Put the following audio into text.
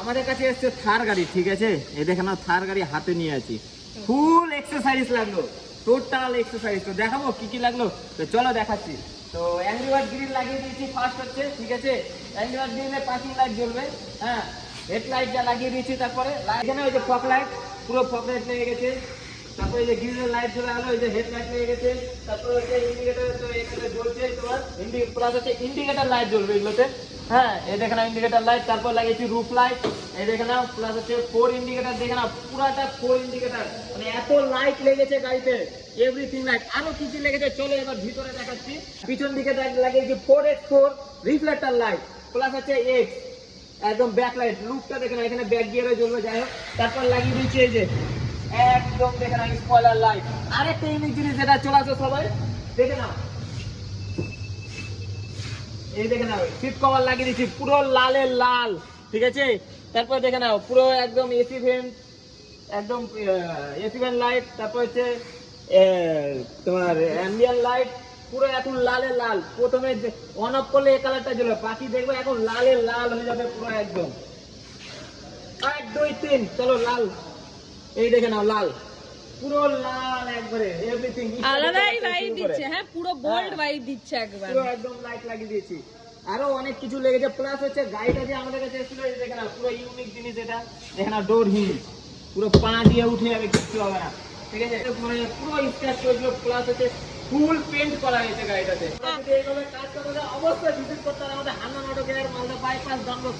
আমাদের কাছে এসছে থার গাড়ি, ঠিক আছে? এই দেখেন না, থার গাড়ি হাতে নিয়ে আছি। ফুল এক্সারসাইজ লাগলো, টোটাল এক্সারসাইজ। তো দেখাবো কি কি লাগলো, তো চলো দেখাচ্ছি। তো অ্যাংরি বার্ড গ্রিল লাগিয়ে দিয়েছি ফার্স্ট হচ্ছে, ঠিক আছে? অ্যাংরি বার্ড গ্রিলে পার্কিং লাইট জ্বলবে, হ্যাঁ। হেডলাইটটা লাগিয়ে দিয়েছি, তারপরে এখানে ওই যে ফগ লাইট, পুরো ফগ লাইট লেগে গেছে। তারপরে এই যে গ্রিলের লাইট চলে গেলো, এই যে হেডলাইট লেগে গেছে। তারপরে হচ্ছে ইন্ডিকেটর, তো এখানে জ্বলছে তোমার প্লাস হচ্ছে ইন্ডিকেটর লাইট জ্বলবে এগুলোতে, হ্যাঁ। এই দেখে না ইন্ডিকেটর লাইট, তারপর লাগিয়েছি রুফ লাইট, এই দেখে না, প্লাস হচ্ছে 4 ইন্ডিকেটর, দেখে না পুরাটা 4 ইন্ডিকেটর, মানে এত লাইট লেগেছে গাড়িতে, এভরিথিং লাইট। আরো কি কি লেগেছে চলো এবার ভিতরে দেখাচ্ছি। পিছন দিকে লাগিয়েছি 4x4 রিফ্লেক্টর লাইট, প্লাস হচ্ছে এক্স একদম ব্যাক লাইট, লুকটা দেখে না, এখানে ব্যাক গিয়ারে জ্বলবে, যাই হোক। তারপর লাগিয়ে দিয়েছি এই যে একদম দেখে না স্পয়লার লাইট। আরেকটা ইউনিক জিনিস যেটা চলে আসো সবাই দেখে নাও, এই দেখে নাও সিট কভার লাগিয়ে দিচ্ছি পুরো লালে লাল, ঠিক আছে? তারপর দেখে নাও পুরো একদম এসি ভেন্ট, একদম এসি ভেন্ট লাইট, তারপর হচ্ছে তোমার অ্যাম্বিয়েন্ট লাইট, পুরো এখন লালে লাল। প্রথমে অন অফ করলে এই কালারটা জ্বলবে, বাকি দেখবে এখন লালে লাল হয়ে যাবে পুরো একদম। 1 2 3 চলো লাল, এই দেখে নাও লাল, পুরো লাল একবারে এভরিথিং আলাদাই ভাইব দিচ্ছে, হ্যাঁ পুরো বোল্ড ভাইব দিচ্ছে একবার, পুরো একদম লাইট লাগিয়ে দিয়েছি। আরো অনেক কিছু লেগেছে, প্লাস হচ্ছে গাড়িটা যে আমাদের কাছে এসেছিল এই দেখে না, পুরো ইউনিক জিনিস এটা, দেখে না ডোর হিল, পুরো পা দিয়ে উঠে যাবে, কিছু হবে না, ঠিক আছে? মানে পুরো স্ক্র্যাচ করেছিল, প্লাস হচ্ছে ফুল পেইন্ট করা হয়েছে গাড়িটাতে। যদি এইভাবে কাজ করতে অবশ্যই ভিজিট করতে হবে আমাদের Hannan auto care, Malda bypass, Dunlop,